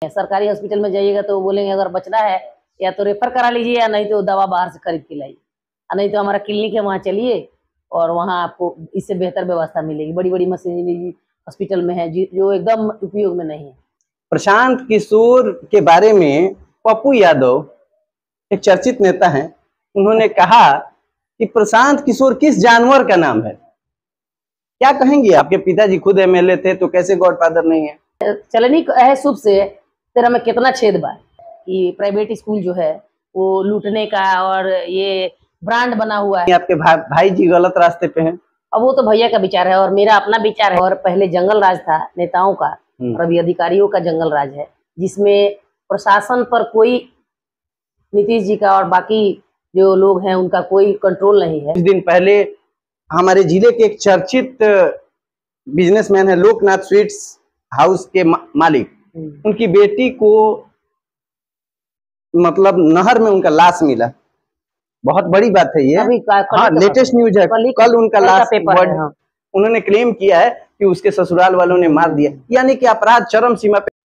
सरकारी हॉस्पिटल में जाइएगा तो बोलेंगे अगर बचना है या तो रेफर करा लीजिए या नहीं तो दवा बाहर से खरीद के लाइए, नहीं तो हमारा क्लिनिक है वहाँ चलिए और वहाँ आपको इससे बेहतर व्यवस्था मिलेगी। बड़ी बड़ी मशीनरी हॉस्पिटल में है जो एकदम उपयोग में नहीं है। प्रशांत किशोर के बारे में पप्पू यादव एक चर्चित नेता हैं, उन्होंने कहा कि प्रशांत किशोर किस जानवर का नाम है। क्या कहेंगे? आपके पिताजी खुद एमएलए थे तो कैसे गॉडफादर नहीं है? चलनी है शुभ से तेरा में कितना छेद बा कि प्राइवेट स्कूल जो है वो लूटने का और ये ब्रांड बना हुआ है। आपके भाई जी गलत रास्ते पे हैं। अब वो तो भैया का विचार है और मेरा अपना विचार है। और पहले जंगल राज था नेताओं का और अभी अधिकारियों का जंगल राज है, जिसमें प्रशासन पर कोई नीतीश जी का और बाकी जो लोग हैं उनका कोई कंट्रोल नहीं है। कुछ दिन पहले हमारे जिले के एक चर्चित बिजनेसमैन है लोकनाथ स्वीट्स हाउस के मालिक, उनकी बेटी को मतलब नहर में उनका लाश मिला। बहुत बड़ी बात है ये। हाँ, लेटेस्ट न्यूज है, कल उनका लाश उन्होंने क्लेम किया है कि उसके ससुराल वालों ने मार दिया, यानी कि अपराध चरम सीमा पे।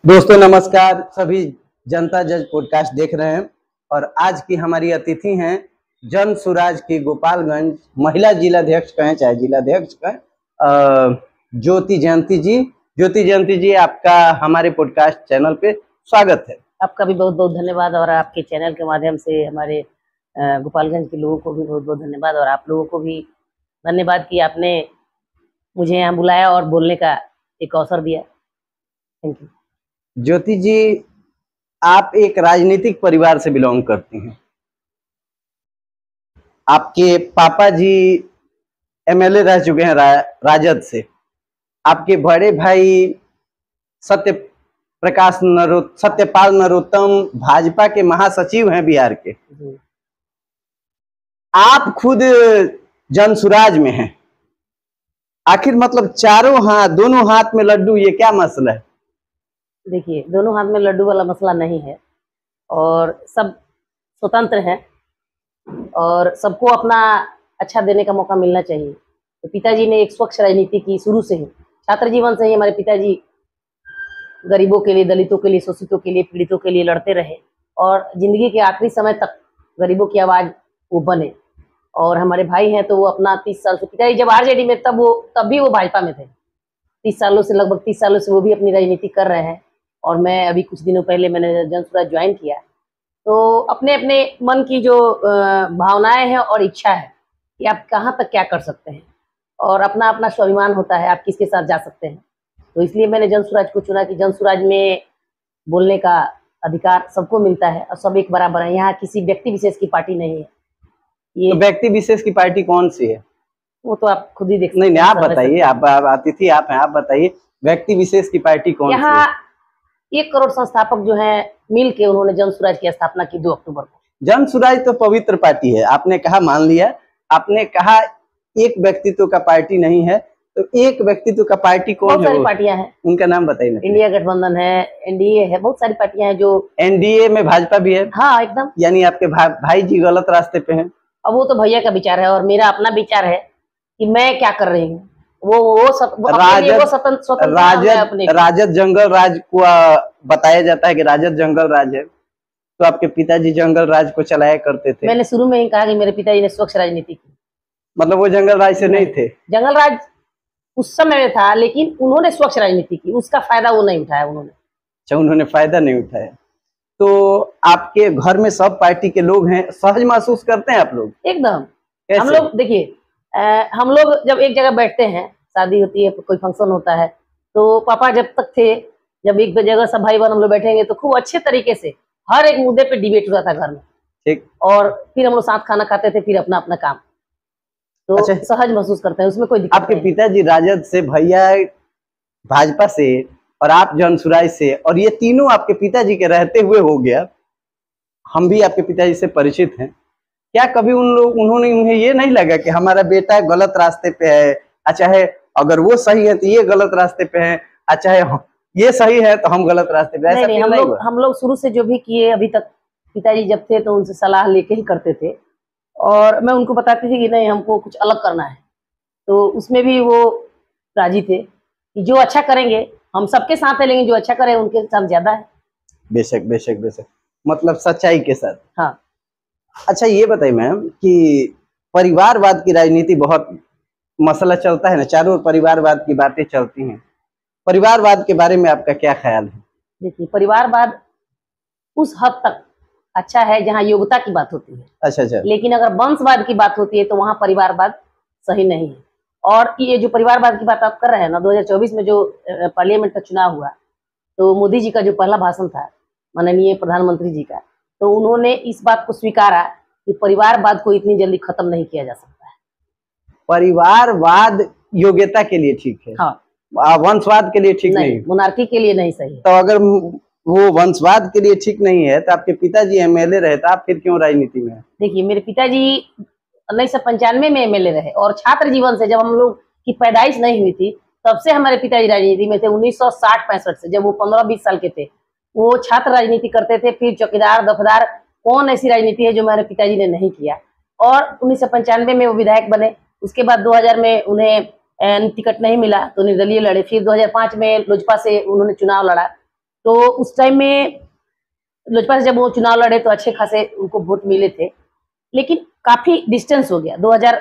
दोस्तों नमस्कार, सभी जनता जज पॉडकास्ट देख रहे हैं और आज की हमारी अतिथि हैं जन सुराज की गोपालगंज महिला जिलाध्यक्ष कहें चाहे जिलाध्यक्ष कहें, ज्योति जयंती जी। ज्योति जयंती जी, आपका हमारे पॉडकास्ट चैनल पे स्वागत है। आपका भी बहुत बहुत धन्यवाद और आपके चैनल के माध्यम से हमारे गोपालगंज के लोगों को भी बहुत बहुत धन्यवाद और आप लोगों को भी धन्यवाद कि आपने मुझे यहाँ बुलाया और बोलने का एक अवसर दिया। Thank you. ज्योति जी, आप एक राजनीतिक परिवार से बिलोंग करती हैं। आपके पापा जी एमएलए रह चुके हैं राजद से। आपके बड़े भाई सत्यपाल नरोत्तम भाजपा के महासचिव हैं बिहार के। आप खुद जनसुराज में हैं। आखिर मतलब चारों हाथ, दोनों हाथ में लड्डू, ये क्या मसला है? देखिए, दोनों हाथ में लड्डू वाला मसला नहीं है और सब स्वतंत्र हैं और सबको अपना अच्छा देने का मौका मिलना चाहिए। तो पिताजी ने एक स्वच्छ राजनीति की शुरू से ही, छात्र जीवन से ही हमारे पिताजी गरीबों के लिए, दलितों के लिए, शोषितों के लिए, पीड़ितों के लिए लड़ते रहे और जिंदगी के आखिरी समय तक गरीबों की आवाज़ वो बने। और हमारे भाई हैं तो वो अपना 30 साल से, पिताजी जब आरजेडी में तब भी वो भाजपा में थे। 30 सालों से, लगभग 30 सालों से वो भी अपनी राजनीति कर रहे हैं और मैं अभी कुछ दिनों पहले मैंने जनसुराज ज्वाइन किया। तो अपने अपने मन की जो भावनाएं हैं और इच्छा है कि आप कहाँ तक क्या कर सकते हैं और अपना अपना स्वाभिमान होता है, आप किसके साथ जा सकते हैं। तो इसलिए मैंने जनसुराज को चुना कि जनसुराज में बोलने का अधिकार सबको मिलता है और सब एक बराबर है। यहाँ किसी व्यक्ति विशेष की पार्टी नहीं है। ये तो व्यक्ति विशेष की पार्टी कौन सी है? वो तो आप खुद ही देख सकते हैं। नहीं, आप बताइए, आप अतिथि आप हैं, आप बताइए व्यक्ति विशेष की पार्टी कौन सी है? यहाँ 1 करोड़ संस्थापक जो हैं मिल के उन्होंने जनसुराज की स्थापना की 2 अक्टूबर को। जनसुराज तो पवित्र पार्टी है, आपने कहा, मान लिया। आपने कहा एक व्यक्तित्व का पार्टी नहीं है, तो एक व्यक्तित्व का पार्टी कौन है? बहुत सारी पार्टियां हैं, उनका नाम बताइए ना। इंडिया गठबंधन है, एनडीए है, बहुत सारी पार्टियां हैं। जो एनडीए में भाजपा भी है? हाँ, एकदम। यानी आपके भाई जी गलत रास्ते पे हैं। अब वो तो भैया का विचार है और मेरा अपना विचार है कि मैं क्या कर रही हूँ। राजद जंगल राज को बताया जाता है कि राजद जंगल राज है, तो आपके पिताजी जंगल राज को चलाया करते थे। मैंने शुरू में ही कहा कि मेरे पिताजी ने स्वच्छ राजनीति की। मतलब वो जंगल राज से नहीं थे? जंगल राज उस समय में था, लेकिन उन्होंने स्वच्छ राजनीति की, उसका फायदा वो नहीं उठाया उन्होंने। अच्छा, उन्होंने फायदा नहीं उठाया। तो आपके घर में सब पार्टी के लोग हैं, सहज महसूस करते हैं आप लोग? एकदम। हम लोग देखिए, हम लोग जब एक जगह बैठते हैं, शादी होती है, कोई फंक्शन होता है, तो पापा जब तक थे, जब एक जगह सब भाई बहन हम लोग बैठेंगे तो खूब अच्छे तरीके से हर एक मुद्दे पे डिबेट हुआ था घर में। ठीक। और फिर हम लोग साथ खाना खाते थे, फिर अपना अपना काम। तो अच्छा, सहज महसूस करते हैं, उसमें कोई दिक्कत नहीं। आपके पिताजी राजद से, भैया भाजपा से और आप जनसुराज से, और ये तीनों आपके पिताजी के रहते हुए हो गया। हम भी आपके पिताजी से परिचित हैं। क्या कभी उन्हें ये नहीं लगा कि हमारा बेटा गलत रास्ते पे है? अच्छा है, अगर वो सही है तो ये गलत रास्ते पे है, अच्छा है ये सही है तो हम गलत रास्ते पे? नहीं, हम लोग शुरू से जो भी किए अभी तक पिताजी जब थे तो उनसे सलाह लेके ही करते थे, और मैं उनको बताती थी कि नहीं हमको कुछ अलग करना है, तो उसमें भी वो राजी थे कि जो अच्छा करेंगे हम सबके साथ है, लेकिन जो अच्छा करे उनके साथ ज्यादा है। बेशक बेशक बेशक, मतलब सच्चाई के साथ। हाँ। अच्छा ये बताइए मैम कि परिवारवाद की राजनीति बहुत मसला चलता है ना, चारों ओर परिवारवाद की बातें चलती हैं, परिवारवाद के बारे में आपका क्या ख्याल है? देखिए, परिवारवाद उस हद तक अच्छा है जहाँ योग्यता की बात होती है, अच्छा अच्छा। लेकिन अगर वंशवाद की बात होती है तो वहाँ परिवारवाद सही नहीं है। और ये जो परिवारवाद की बात आप कर रहे हैं ना, 2024 में जो पार्लियामेंट का चुनाव हुआ, तो मोदी जी का जो पहला भाषण था, माननीय प्रधानमंत्री जी का, तो उन्होंने इस बात को स्वीकारा कि परिवारवाद को इतनी जल्दी खत्म नहीं किया जा सकता है। परिवारवाद योग्यता के लिए ठीक है, हाँ, वंशवाद के लिए ठीक नहीं। मोनार्की के लिए नहीं सही है। तो अगर वो वंशवाद के लिए ठीक नहीं है तो आपके पिताजी एमएलए रहे, तो आप फिर क्यों राजनीति में हैं? देखिए, मेरे पिताजी 1995 में एमएलए रहे, और छात्र जीवन से जब हम लोग की पैदाइश नहीं हुई थी तब से हमारे पिताजी राजनीति में थे। 1960-65 से, जब वो 15-20 साल के थे, वो छात्र राजनीति करते थे। फिर चौकीदार दफदार, कौन ऐसी राजनीति है जो हमारे पिताजी ने नहीं किया। और 1995 में वो विधायक बने। उसके बाद 2000 में उन्हें टिकट नहीं मिला तो निर्दलीय लड़े। फिर 2005 में लोजपा से उन्होंने चुनाव लड़ा, तो उस टाइम में लोजपा से जब वो चुनाव लड़े तो अच्छे खासे उनको वोट मिले थे, लेकिन काफी डिस्टेंस हो गया। 2000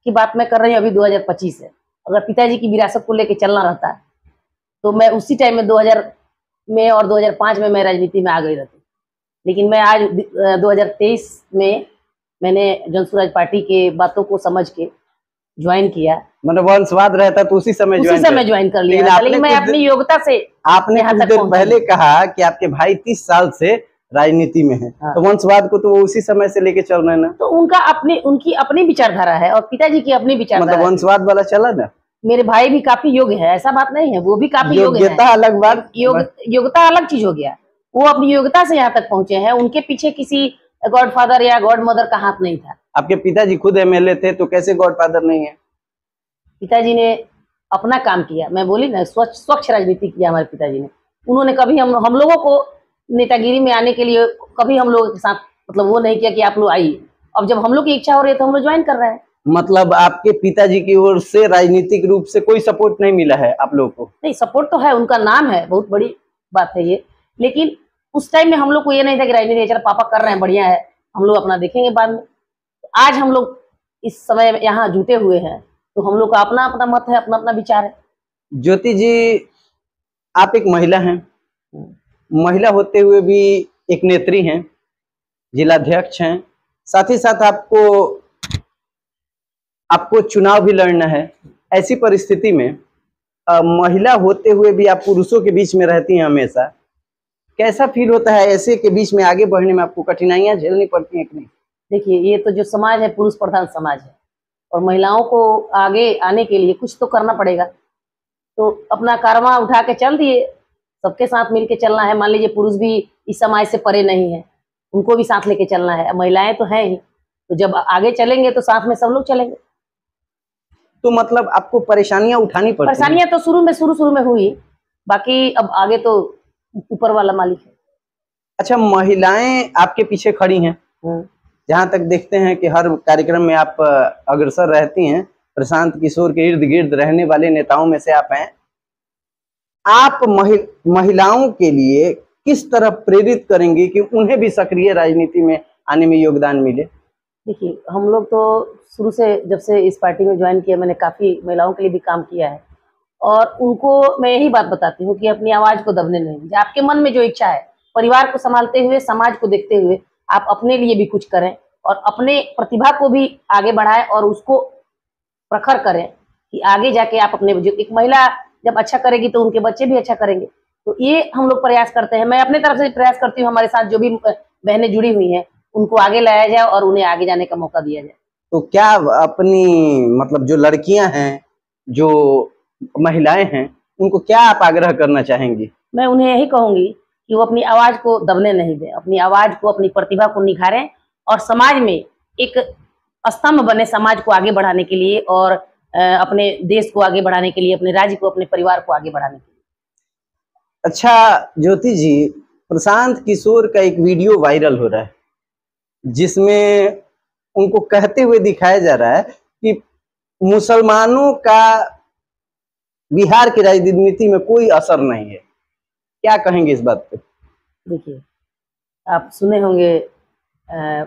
की बात मैं कर रही हूँ, अभी 2025 है। अगर पिताजी की विरासत को लेकर चलना रहता तो मैं उसी टाइम में 2000 में और 2005 में मैं राजनीति में आ गई रहती। लेकिन मैं आज 2023 में मैंने जनसुराज पार्टी के बातों को समझ के ज्वाइन किया। मतलब वंशवाद रहता तो उसी समय ज्वाइन कर लिया, लेकिन मैं अपनी योग्यता से आपने कुछ देर पहले कहा कि आपके भाई 30 साल से राजनीति में है। हाँ। तो वंशवाद को तो वो उसी समय से लेके चल रहे हैं ना। तो उनकी अपनी विचारधारा है और पिताजी की अपनी विचारधारा। मतलब वंशवाद वाला चला ना। मेरे भाई भी काफी योग्य है, ऐसा बात नहीं है, वो भी काफी योग्य है। योग्यता अलग बात, योग्यता अलग चीज हो गया। वो अपनी योग्यता से यहाँ तक पहुंचे हैं, उनके पीछे किसी गॉडफादर या गॉड मदर का हाथ नहीं था। आपके पिताजी खुद एमएलए थे तो कैसे गॉडफादर नहीं है? पिताजी ने अपना काम किया, मैं बोली ना, स्वच्छ राजनीति किया हमारे पिताजी ने। उन्होंने कभी हम लोगों को नेतागिरी में आने के लिए कभी हम लोगों के साथ मतलब वो नहीं किया कि आप लोग आइए। अब जब हम लोग की इच्छा हो रही है तो हम लोग ज्वाइन कर रहे हैं। मतलब आपके पिताजी की ओर से राजनीतिक रूप से कोई सपोर्ट नहीं मिला है आप लोगों को? नहीं, सपोर्ट तो है, उनका नाम है, बहुत बड़ी बात है ये। लेकिन उस टाइम में हम लोग को ये नहीं था कि राजनीति चलो पापा कर रहे हैं बढ़िया है, हम लोग अपना देखेंगे बाद में। आज हम लोग इस समय यहाँ जुटे हुए हैं तो हम लोग का अपना अपना मत है, अपना अपना विचार है। ज्योति जी, आप एक महिला हैं, महिला होते हुए भी एक नेत्री हैं, जिलाध्यक्ष हैं, साथ ही साथ आपको चुनाव भी लड़ना है। ऐसी परिस्थिति में महिला होते हुए भी आप पुरुषों के बीच में रहती हैं हमेशा, कैसा फील होता है? ऐसे के बीच में आगे बढ़ने में आपको कठिनाइयां झेलनी पड़ती हैं कि नहीं? देखिए, ये तो जो समाज है पुरुष प्रधान समाज है, और महिलाओं को आगे आने के लिए कुछ तो करना पड़ेगा। तो अपना कारवां उठा के चल दिए, सबके साथ मिलके चलना है। मान लीजिए पुरुष भी इस समाज से परे नहीं है, उनको भी साथ लेके चलना है। महिलाएं तो हैं ही, तो जब आगे चलेंगे तो साथ में सब लोग चलेंगे। तो मतलब आपको परेशानियां उठानी पड़ती हैं? परेशानियां तो शुरू में हुई, बाकी अब आगे तो ऊपर वाला मालिक है। अच्छा, महिलाएं आपके पीछे खड़ी हैं, जहां तक देखते हैं कि हर कार्यक्रम में आप अग्रसर रहती हैं, प्रशांत किशोर के इर्द गिर्द रहने वाले नेताओं में से आप हैं। आप महिलाओं के लिए किस तरह प्रेरित करेंगे कि उन्हें भी सक्रिय राजनीति में आने में योगदान मिले? देखिए, हम लोग तो शुरू से जब से इस पार्टी में ज्वाइन किया, मैंने काफ़ी महिलाओं के लिए भी काम किया है, और उनको मैं यही बात बताती हूँ कि अपनी आवाज़ को दबने नहीं दीजिए। आपके मन में जो इच्छा है, परिवार को संभालते हुए, समाज को देखते हुए आप अपने लिए भी कुछ करें और अपने प्रतिभा को भी आगे बढ़ाएं और उसको प्रखर करें कि आगे जाके आप अपने, जो एक महिला जब अच्छा करेगी तो उनके बच्चे भी अच्छा करेंगे। तो ये हम लोग प्रयास करते हैं। मैं अपने तरफ से प्रयास करती हूँ, हमारे साथ जो भी बहनें जुड़ी हुई हैं उनको आगे लाया जाए और उन्हें आगे जाने का मौका दिया जाए। तो क्या अपनी मतलब जो लड़कियां हैं, जो महिलाएं हैं, उनको क्या आप आग्रह करना चाहेंगी? मैं उन्हें यही कहूंगी कि वो अपनी आवाज को दबने नहीं दें, अपनी आवाज को, अपनी प्रतिभा को निखारें और समाज में एक स्तंभ बने समाज को आगे बढ़ाने के लिए और अपने देश को आगे बढ़ाने के लिए, अपने राज्य को, अपने परिवार को आगे बढ़ाने के लिए। अच्छा ज्योति जी, प्रशांत किशोर का एक वीडियो वायरल हो रहा है जिसमें उनको कहते हुए दिखाया जा रहा है कि मुसलमानों का बिहार की राजनीति में कोई असर नहीं है। क्या कहेंगे इस बात पे? देखिए, आप सुने होंगे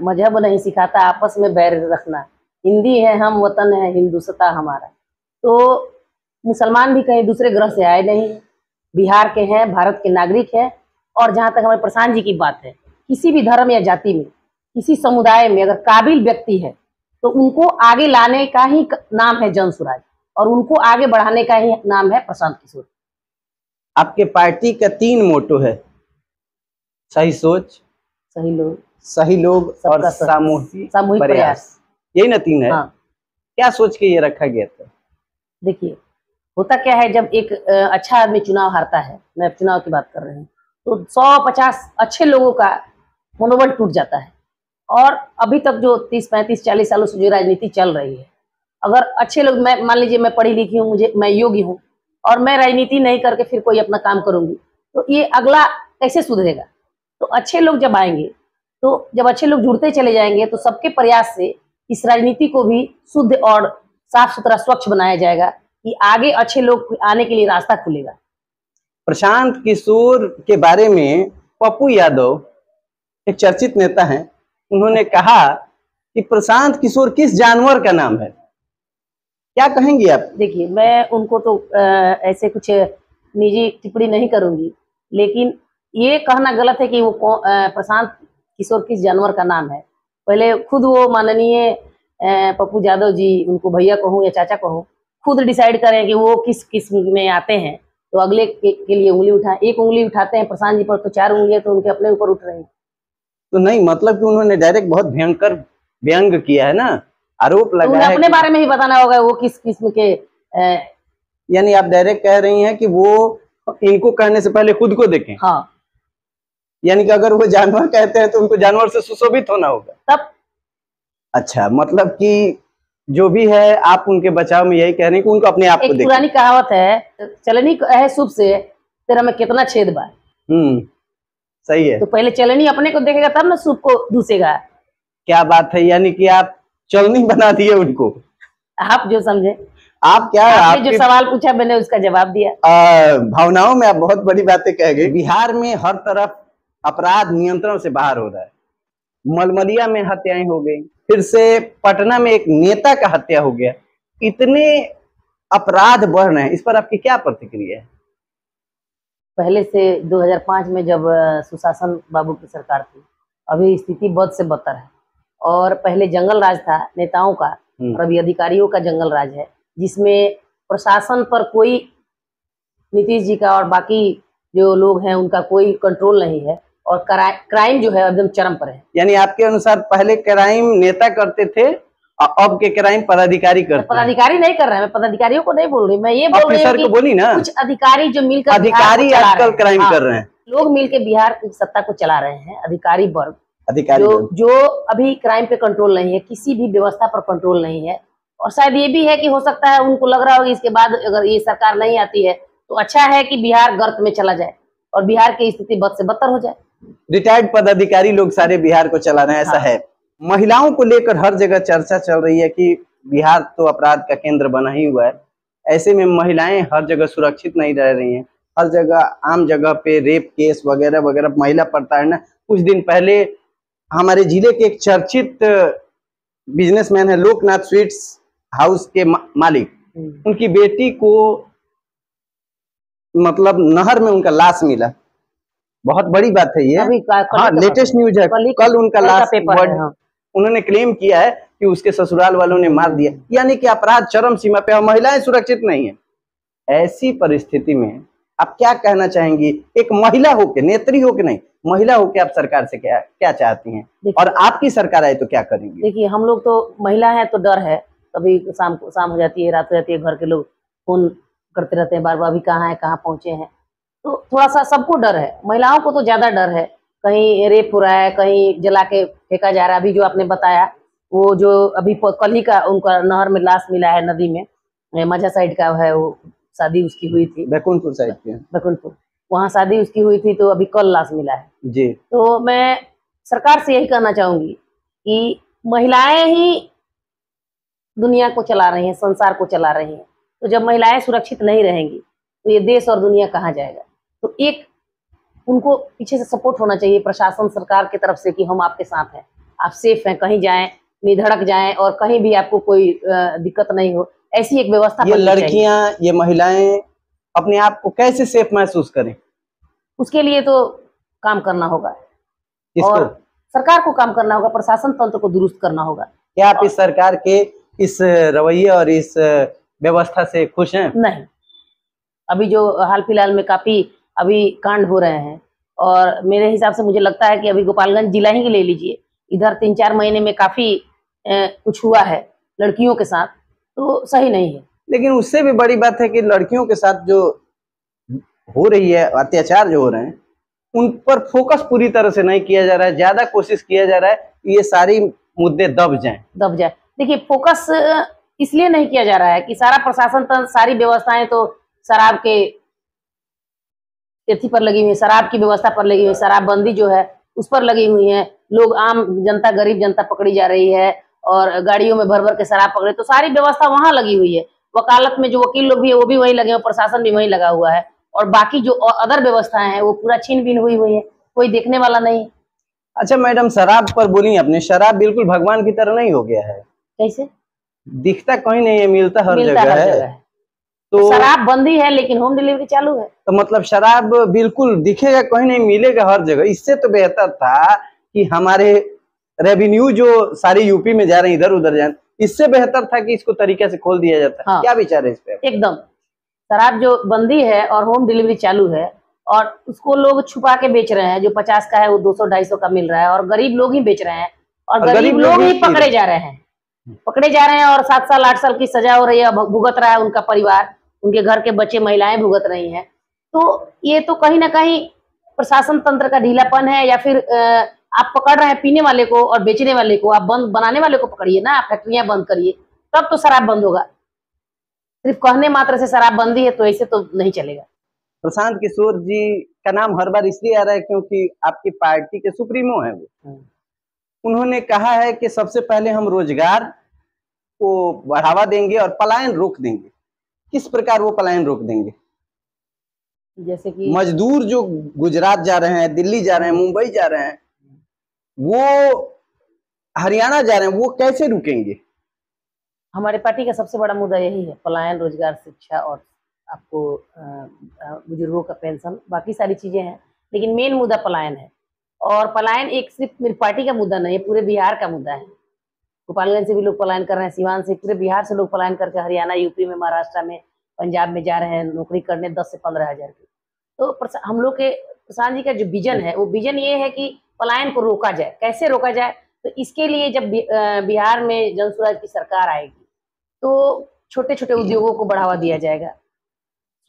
मजहब नहीं सिखाता आपस में बैर रखना, हिंदी है हम वतन है हिंदुस्तां हमारा। तो मुसलमान भी कहीं दूसरे ग्रह से आए नहीं, बिहार के हैं, भारत के नागरिक हैं। और जहाँ तक हमारे प्रशांत जी की बात है, किसी भी धर्म या जाति में, किसी समुदाय में अगर काबिल व्यक्ति है तो उनको आगे लाने का ही नाम है जन स्वराज, और उनको आगे बढ़ाने का ही नाम है प्रशांत किशोर। आपके पार्टी का 3 मोटो है, सही सोच, सही लोग और सबका सामूहिक प्रयास, यही ना 3 है। हाँ। क्या सोच के ये रखा गया था? देखिए, होता क्या है, जब एक अच्छा आदमी चुनाव हारता है, मैं चुनाव की बात कर रही हूँ, तो 100-50 अच्छे लोगों का मनोबल टूट जाता है। और अभी तक जो 30-35-40 सालों से जो राजनीति चल रही है, अगर अच्छे लोग, मैं मान लीजिए मैं पढ़ी लिखी हूँ, मैं योग्य हूँ, और मैं राजनीति नहीं करके फिर कोई अपना काम करूंगी, तो ये अगला कैसे सुधरेगा? तो अच्छे लोग जब आएंगे, तो जब अच्छे लोग जुड़ते चले जाएंगे, तो सबके प्रयास से इस राजनीति को भी शुद्ध और साफ सुथरा स्वच्छ बनाया जाएगा कि आगे अच्छे लोग आने के लिए रास्ता खुलेगा। प्रशांत किशोर के बारे में पप्पू यादव, एक चर्चित नेता हैं, उन्होंने कहा कि प्रशांत किशोर किस जानवर का नाम है? क्या कहेंगे आप? देखिए, मैं उनको तो ऐसे कुछ निजी टिप्पणी नहीं करूंगी, लेकिन ये कहना गलत है कि वो प्रशांत किशोर किस जानवर का नाम है। पहले खुद वो माननीय पप्पू यादव जी, उनको भैया कहूँ या चाचा कहूँ, खुद डिसाइड करें कि वो किस किस्म में आते हैं, तो अगले के लिए उंगली उठाएं। एक उंगली उठाते हैं प्रशांत जी पर, तो 4 उंगलियां तो उनके अपने ऊपर उठ रही हैं। तो नहीं, मतलब कि उन्होंने डायरेक्ट बहुत भयंकर व्यंग किया है ना, आरोप लगाया है। अपने बारे में ही बताना होगा वो किस किस्म के। यानी आप डायरेक्ट कह रही हैं कि वो इनको कहने से पहले खुद को देखें। हाँ, यानी कि अगर वो जानवर कहते हैं तो उनको जानवर से सुशोभित होना होगा तब। अच्छा, मतलब कि जो भी है आप उनके बचाव में यही कह रहे हैं कि उनको अपने आप को देखें। पुरानी कहावत है, चलनी है शुभ से तेरा में कितना छेद बा। सही है। तो पहले चलनी अपने को देखेगा तब ना शुभ को दूसेगा। क्या बात है, यानी कि आप चलनी बना दिए उनको। आप जो समझे, आप क्या, आपने जो सवाल पूछा मैंने उसका जवाब दिया। भावनाओं में आप बहुत बड़ी बातें कह गए। बिहार में हर तरफ अपराध नियंत्रण से बाहर हो रहा है। मलमलिया में हत्याएं हो गई, फिर से पटना में एक नेता का हत्या हो गया। इतने अपराध बढ़ रहे हैं, इस पर आपकी क्या प्रतिक्रिया है? पहले से 2005 में जब सुशासन बाबू की सरकार थी, अभी स्थिति बद से बदतर है। और पहले जंगल राज था नेताओं का, और अभी अधिकारियों का जंगल राज है, जिसमें प्रशासन पर कोई, नीतीश जी का और बाकी जो लोग हैं उनका कोई कंट्रोल नहीं है, और क्राइम जो है एकदम चरम पर है। यानी आपके अनुसार पहले क्राइम नेता करते थे और अब के क्राइम पदाधिकारी करते हैं। पदाधिकारी नहीं कर रहे हैं, मैं पदाधिकारियों को नहीं बोल रही, मैं ये बोल रही हूँ कि बोली ना, कुछ अधिकारी जो मिलकर अधिकारी आजकल क्राइम कर रहे हैं। लोग मिलकर बिहार की सत्ता को चला रहे हैं, अधिकारी वर्ग, अधिकारी जो अभी क्राइम पे कंट्रोल नहीं है, किसी भी व्यवस्था पर कंट्रोल नहीं है। और शायद ये भी है कि हो सकता है उनको लग रहा होगा इसके बाद अगर ये सरकार नहीं आती है तो अच्छा है कि बिहार गर्त में चला जाए और बिहार की स्थिति बद से बदतर हो जाए। रिटायर्ड पदाधिकारी लोग सारे बिहार को चला रहे हैं, ऐसा है। महिलाओं को लेकर हर जगह चर्चा चल रही है कि बिहार तो अपराध का केंद्र बना ही हुआ है। ऐसे में महिलाएं हर जगह सुरक्षित नहीं रह रही हैं। हर जगह, आम जगह पे रेप केस वगैरह वगैरह, महिला प्रताड़ना। कुछ दिन पहले हमारे जिले के एक चर्चित बिजनेसमैन है, लोकनाथ स्वीट्स हाउस के मालिक, उनकी बेटी को मतलब नहर में उनका लाश मिला। बहुत बड़ी बात है ये। हाँ, लेटेस्ट न्यूज है, कल उनका लाश उन्होंने क्लेम किया है कि उसके ससुराल वालों ने मार दिया। यानी कि अपराध चरम सीमा पे और महिलाएं सुरक्षित नहीं है। ऐसी परिस्थिति में आप क्या कहना चाहेंगी, एक महिला होके, नेत्री होके नहीं, महिला होके आप सरकार से क्या क्या चाहती हैं, और आपकी सरकार आए तो क्या करेंगी? देखिए, हम लोग तो महिला है तो डर है, कभी शाम हो जाती है, रात हो जाती है, घर के लोग फोन करते रहते हैं बार बार, अभी कहाँ है, कहाँ पहुंचे हैं, तो थोड़ा सा सबको डर है। महिलाओं को तो ज्यादा डर है, कहीं रेप हो रहा है, कहीं जला के फेंका जा रहा है। अभी जो आपने बताया, वो जो अभी कल ही का उनका नहर में लाश मिला है, नदी में, माझा साइड का है, वो शादी उसकी हुई थी, बैकुंठपुर साइड की, बैकुंठपुर, वहाँ शादी उसकी हुई थी, तो अभी कल लाश मिला है जी। तो मैं सरकार से यही कहना चाहूंगी कि महिलाएं ही दुनिया को चला रही हैं, संसार को चला रही हैं। तो जब महिलाएं सुरक्षित नहीं रहेंगी तो ये देश और दुनिया कहाँ जाएगा। तो एक उनको पीछे से सपोर्ट होना चाहिए प्रशासन सरकार की तरफ से कि हम आपके साथ हैं, आप सेफ हैं, कहीं जाएं निधड़क जाएं और कहीं भी आपको कोई दिक्कत नहीं हो, ऐसी एक व्यवस्था ये लड़कियां, ये महिलाएं अपने आप को कैसे सेफ महसूस करें? उसके लिए तो काम करना होगा और सरकार को काम करना होगा, प्रशासन तंत्र को दुरुस्त करना होगा। क्या आप इस सरकार के इस रवैये और इस व्यवस्था से खुश हैं? नहीं, अभी जो हाल फिलहाल में काफी अभी कांड हो रहे हैं और मेरे हिसाब से मुझे लगता है कि अभी गोपालगंज जिला ही ले लीजिए, इधर 3-4 महीने में काफी कुछ हुआ है लड़कियों के साथ, तो सही नहीं है। लेकिन उससे भी बड़ी बात है कि लड़कियों के साथ जो हो रही है, अत्याचार जो हो रहे हैं, उन पर फोकस पूरी तरह से नहीं किया जा रहा है। ज्यादा कोशिश किया जा रहा है कि ये सारी मुद्दे दब जाए। देखिए, फोकस इसलिए नहीं किया जा रहा है कि सारा प्रशासन तंत्र, सारी व्यवस्थाएं तो शराब के तिथि पर लगी हुई है, शराब की व्यवस्था पर लगी हुई है, शराबबंदी जो है उस पर लगी हुई है। लोग, आम जनता, गरीब जनता पकड़ी जा रही है और गाड़ियों में भर भर के शराब पकड़े, तो सारी व्यवस्था वहां लगी हुई है। वकालत में जो वकील लोग भी है वो भी वहीं लगे हुए, प्रशासन भी वहीं लगा हुआ है और बाकी जो अदर व्यवस्थाएं हैं वो पूरा छीन बीन हुई है, कोई देखने वाला नहीं। अच्छा मैडम, शराब पर बोली आपने, शराब बिल्कुल भगवान की तरह नहीं हो गया है? कैसे? दिखता कहीं नहीं है, मिलता हर जगह है। तो शराब बंदी है लेकिन होम डिलीवरी चालू है। तो मतलब शराब बिल्कुल दिखेगा कहीं नहीं, मिलेगा हर जगह। इससे तो बेहतर था कि हमारे रेवेन्यू जो सारी यूपी में जा रहे हैं, इधर उधर जाए, इससे बेहतर था कि इसको तरीके से खोल दिया जाता। हाँ। क्या विचार है इस पे? एकदम, शराब जो बंदी है और होम डिलीवरी चालू है और उसको लोग छुपा के बेच रहे हैं। जो 50 का है वो 200-250 का मिल रहा है और गरीब लोग ही बेच रहे हैं और गरीब लोग ही पकड़े जा रहे हैं और 7 साल 8 साल की सजा हो रही है, भुगत रहा है उनका परिवार, उनके घर के बच्चे, महिलाएं भुगत रही हैं। तो ये तो कहीं ना कहीं प्रशासन तंत्र का ढीलापन है या फिर आप पकड़ रहे हैं पीने वाले को और बेचने वाले को, आप बंद बनाने वाले को पकड़िए ना, फैक्ट्रियां बंद करिए, तब तो शराब बंद होगा। सिर्फ कहने मात्र से शराब बंदी है तो ऐसे तो नहीं चलेगा। प्रशांत किशोर जी का नाम हर बार इसलिए आ रहा है क्योंकि आपकी पार्टी के सुप्रीमो हैं वो। उन्होंने कहा है कि सबसे पहले हम रोजगार को बढ़ावा देंगे और पलायन रोक देंगे। किस प्रकार वो पलायन रोक देंगे? जैसे कि मजदूर जो गुजरात जा रहे हैं, दिल्ली जा रहे हैं, मुंबई जा रहे हैं, वो हरियाणा जा रहे हैं, वो कैसे रुकेंगे? हमारे पार्टी का सबसे बड़ा मुद्दा यही है, पलायन, रोजगार, शिक्षा और आपको बुजुर्गों का पेंशन, बाकी सारी चीजें हैं, लेकिन मेन मुद्दा पलायन है। और पलायन एक सिर्फ मेरी पार्टी का मुद्दा नहीं है, पूरे बिहार का मुद्दा है। गोपालगंज से भी लोग पलायन कर रहे हैं, सिवान से, पूरे बिहार से लोग पलायन करके हरियाणा, यूपी में, महाराष्ट्र में, पंजाब में जा रहे हैं नौकरी करने 10 से 15 हजार की। तो हम लोग के प्रशांत जी का जो विजन है, वो विजन ये है कि पलायन को रोका जाए। कैसे रोका जाए? तो इसके लिए जब बिहार में जन स्वराज की सरकार आएगी तो छोटे छोटे उद्योगों को बढ़ावा दिया जाएगा,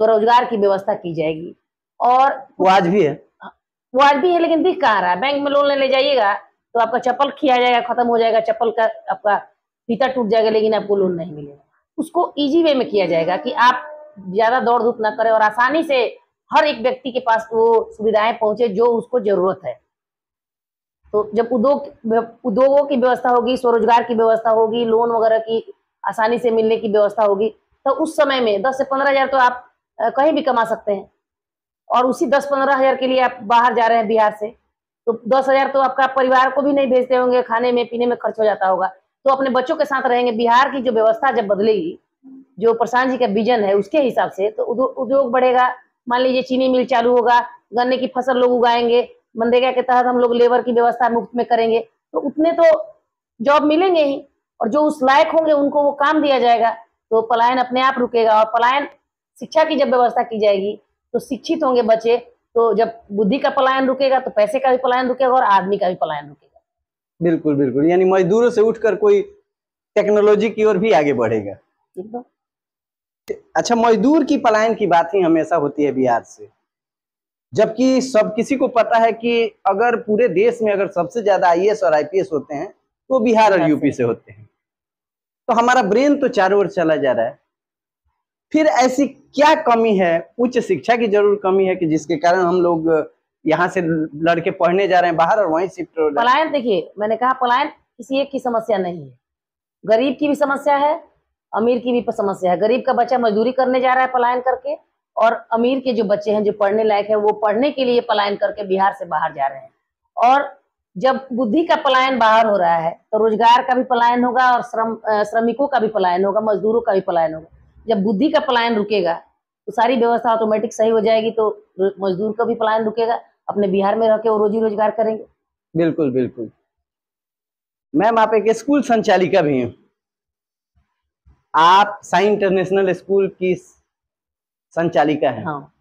स्वरोजगार की व्यवस्था की जाएगी। और वो आज भी है, लेकिन दिख कहाँ रहा है? बैंक में लोन ले जाइएगा तो आपका चप्पल खिया जाएगा, खत्म हो जाएगा, चप्पल का आपका फीता टूट जाएगा, लेकिन आपको लोन नहीं मिलेगा। उसको इजी वे में किया जाएगा कि आप ज्यादा दौड़ धूप ना करें और आसानी से हर एक व्यक्ति के पास वो सुविधाएं पहुंचे जो उसको जरूरत है। तो जब उद्योगों की व्यवस्था होगी, स्वरोजगार की व्यवस्था होगी, लोन वगैरह की आसानी से मिलने की व्यवस्था होगी, तो उस समय में 10 से 15 हजार तो आप कहीं भी कमा सकते हैं। और उसी 10-15 हजार के लिए आप बाहर जा रहे हैं बिहार से, तो 10 हजार तो आपका परिवार को भी नहीं भेजते होंगे, खाने में पीने में खर्च हो जाता होगा, तो अपने बच्चों के साथ रहेंगे। बिहार की जो व्यवस्था जब बदलेगी, जो प्रशांत जी का विजन है उसके हिसाब से, तो उद्योग बढ़ेगा। मान लीजिए चीनी मिल चालू होगा, गन्ने की फसल लोग उगाएंगे, मनरेगा के तहत हम लोग लेबर की व्यवस्था मुफ्त में करेंगे, तो उतने तो जॉब मिलेंगे ही, और जो उस लायक होंगे उनको वो काम दिया जाएगा, तो पलायन अपने आप रुकेगा। और पलायन, शिक्षा की जब व्यवस्था की जाएगी तो शिक्षित होंगे बच्चे, तो जब बुद्धि का पलायन रुकेगा तो पैसे का भी पलायन रुकेगा और आदमी का भी पलायन रुकेगा। बिल्कुल बिल्कुल, यानी मजदूरों से उठकर कोई टेक्नोलॉजी की ओर भी आगे बढ़ेगा। एकदम। अच्छा, मजदूर की पलायन की बात ही हमेशा होती है बिहार से, जबकि सब किसी को पता है कि अगर पूरे देश में अगर सबसे ज्यादा आईएएस और आईपीएस होते हैं तो बिहार और यूपी से होते हैं। तो हमारा ब्रेन तो चारों ओर चला जा रहा है। फिर ऐसी क्या कमी है? उच्च शिक्षा की जरूर कमी है कि जिसके कारण हम लोग यहाँ से लड़के पढ़ने जा रहे हैं बाहर और वहीं शिफ्ट हो रहे हैं। पलायन, देखिए मैंने कहा पलायन किसी एक की समस्या नहीं है। गरीब की भी समस्या है, अमीर की भी समस्या है। गरीब का बच्चा मजदूरी करने जा रहा है पलायन करके, और अमीर के जो बच्चे हैं जो पढ़ने लायक है वो पढ़ने के लिए पलायन करके बिहार से बाहर जा रहे हैं। और जब बुद्धि का पलायन बाहर हो रहा है तो रोजगार का भी पलायन होगा और श्रमिकों का भी पलायन होगा, मजदूरों का भी पलायन होगा। जब बुद्धि का पलायन रुकेगा तो सारी व्यवस्था ऑटोमेटिक सही हो जाएगी, तो मजदूर का भी पलायन रुकेगा, अपने बिहार में रह के वो रोजी रोजगार करेंगे। बिल्कुल बिल्कुल। मैम आप एक स्कूल संचालिका भी हैं, आप साई इंटरनेशनल स्कूल की संचालिका हैं। हाँ,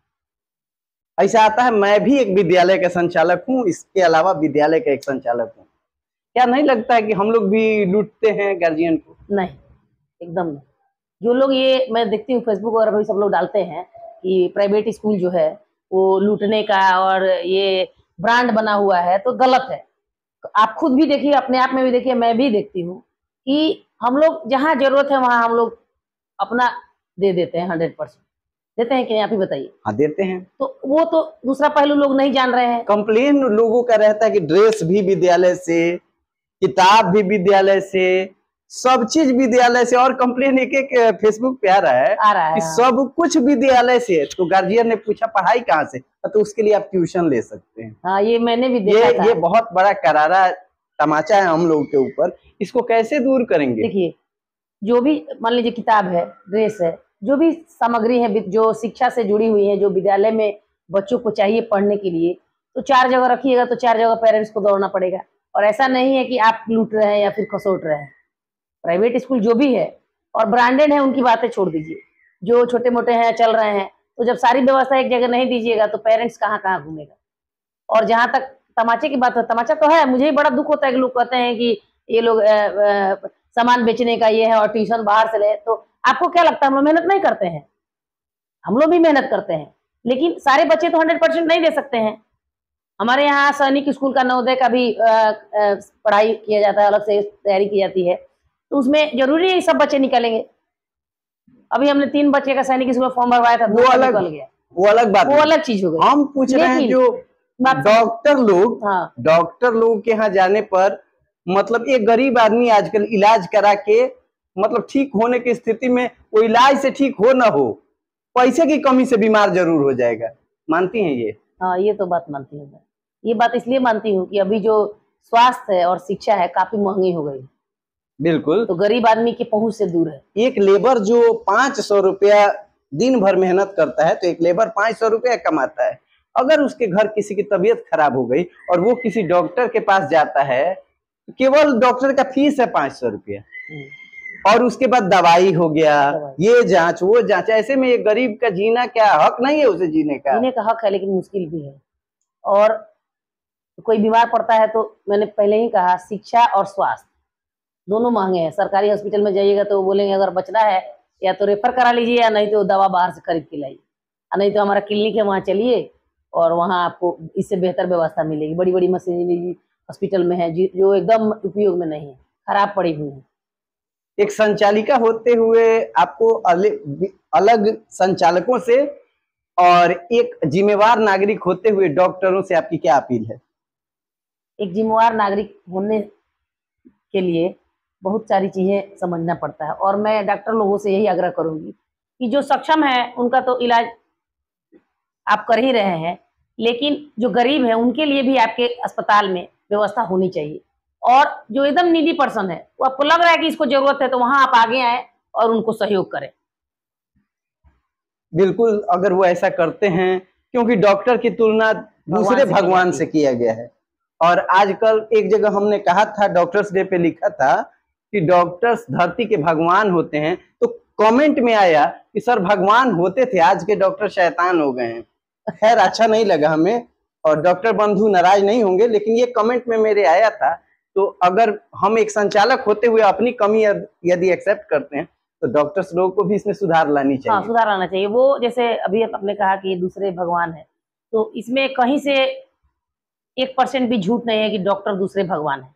ऐसा आता है मैं भी एक विद्यालय का संचालक हूँ, इसके अलावा विद्यालय का एक संचालक हूँ। क्या नहीं लगता है कि हम लोग भी लूटते हैं गार्जियन को? नहीं, एकदम नहीं। जो लोग ये मैं देखती हूँ फेसबुक और भी सब लोग डालते हैं कि प्राइवेट स्कूल जो है वो लूटने का और ये ब्रांड बना हुआ है, तो गलत है। तो आप खुद भी देखिए, अपने आप में भी देखिए, मैं भी देखती हूँ कि हम लोग जहाँ जरूरत है वहां हम लोग अपना दे देते हैं, 100% देते हैं कि नहीं, आप ही बताइए। हाँ देते हैं। तो वो तो दूसरा पहलू लोग नहीं जान रहे हैं। कंप्लेन लोगों का रहता है कि ड्रेस भी विद्यालय से, किताब भी विद्यालय से, सब चीज विद्यालय से, और कंप्लेन एक एक फेसबुक पे आ रहा है कि हाँ। सब कुछ विद्यालय से। तो गार्जियन ने पूछा पढ़ाई कहाँ से, तो उसके लिए आप ट्यूशन ले सकते हैं। हाँ, ये मैंने भी देखा था। ये बहुत बड़ा करारा तमाचा है हम लोग के ऊपर, इसको कैसे दूर करेंगे? देखिए, जो भी मान लीजिए किताब है, ड्रेस है, जो भी सामग्री है जो शिक्षा से जुड़ी हुई है, जो विद्यालय में बच्चों को चाहिए पढ़ने के लिए, तो 4 जगह रखिएगा तो 4 जगह पेरेंट्स को दौड़ना पड़ेगा। और ऐसा नहीं है कि आप लूट रहे हैं या फिर खसोट रहे हैं। प्राइवेट स्कूल जो भी है और ब्रांडेड है उनकी बातें छोड़ दीजिए, जो छोटे मोटे हैं चल रहे हैं, तो जब सारी व्यवस्था एक जगह नहीं दीजिएगा तो पेरेंट्स कहाँ कहाँ घूमेगा। और जहां तक तमाचे की बात है, तमाचा तो है, मुझे ही बड़ा दुख होता है कि लोग कहते हैं कि ये लोग सामान बेचने का ये है और ट्यूशन बाहर से ले। तो आपको क्या लगता है हम लोग मेहनत नहीं करते हैं? हम लोग भी मेहनत करते हैं, लेकिन सारे बच्चे तो 100% नहीं दे सकते हैं। हमारे यहाँ सैनिक स्कूल का, नवोदय का भी पढ़ाई किया जाता है, अलग से तैयारी की जाती है, तो उसमें जरूरी है सब बच्चे निकलेंगे। अभी हमने 3 बच्चे का सैनिक स्कूल में फॉर्म भरवाया था, 2 निकल गया। वो अलग बात, वो अलग चीज हो गई। हम पूछ रहे हैं जो डॉक्टर लोग, हाँ, डॉक्टर लोग के यहाँ जाने पर मतलब एक गरीब आदमी आजकल इलाज करा के मतलब ठीक होने की स्थिति में, वो इलाज से ठीक हो ना हो, पैसे की कमी से बीमार जरूर हो जाएगा। मानती हैं ये? हाँ, ये तो बात मानती हूँ मैं। ये बात इसलिए मानती हूँ कि अभी जो स्वास्थ्य है और शिक्षा है काफी महंगी हो गई। बिल्कुल। तो गरीब आदमी की पहुंच से दूर है। एक लेबर जो 500 रुपया दिन भर मेहनत करता है, तो एक लेबर 500 रुपया कमाता है। अगर उसके घर किसी की तबीयत खराब हो गई और वो किसी डॉक्टर के पास जाता है, तो केवल डॉक्टर का फीस है 500 रुपया, और उसके बाद दवाई हो गया, ये जांच वो जांच। ऐसे में एक गरीब का जीना क्या हक नहीं है उसे जीने का? जीने का हक है, लेकिन मुश्किल भी है। और कोई बीमार पड़ता है तो मैंने पहले ही कहा, शिक्षा और स्वास्थ्य दोनों महंगे हैं। सरकारी हॉस्पिटल में जाइएगा तो बोलेंगे अगर बचना है या तो रेफर करा लीजिए, या नहीं तो दवा बाहर से खरीद के लाइए, नहीं तो हमारा क्लिनिक है वहाँ चलिए और वहाँ आपको इससे बेहतर व्यवस्था मिलेगी। बड़ी बड़ी मशीनरी हॉस्पिटल में है जो एकदम उपयोग में नहीं है, खराब पड़ी हुई है। एक संचालिका होते हुए आपको अलग संचालकों से और एक जिम्मेवार नागरिक होते हुए डॉक्टरों से आपकी क्या अपील है? एक जिम्मेवार नागरिक होने के लिए बहुत सारी चीजें समझना पड़ता है, और मैं डॉक्टर लोगों से यही आग्रह करूंगी कि जो सक्षम है उनका तो इलाज आप कर ही रहे हैं, लेकिन जो गरीब है उनके लिए भी आपके अस्पताल में व्यवस्था होनी चाहिए। और जो एकदम नीडी पर्सन है, वो आपको लग रहा है कि इसको जरूरत है, तो वहां आप आगे आए और उनको सहयोग करें। बिल्कुल, अगर वो ऐसा करते हैं, क्योंकि डॉक्टर की तुलना दूसरे भगवान से किया गया है। और आजकल एक जगह हमने कहा था, डॉक्टर्स डे पे लिखा था कि डॉक्टर्स धरती के भगवान होते हैं, तो कमेंट में आया कि सर भगवान होते थे, आज के डॉक्टर शैतान हो गए हैं। खैर अच्छा नहीं लगा हमें, और डॉक्टर बंधु नाराज नहीं होंगे, लेकिन ये कमेंट में मेरे आया था। तो अगर हम एक संचालक होते हुए अपनी कमी यदि एक्सेप्ट करते हैं, तो डॉक्टर्स लोगों को भी इसमें सुधार लानी चाहिए। हाँ, सुधार लाना चाहिए। वो जैसे अभी आपने कहा कि दूसरे भगवान है, तो इसमें कहीं से 1% भी झूठ नहीं है कि डॉक्टर दूसरे भगवान है।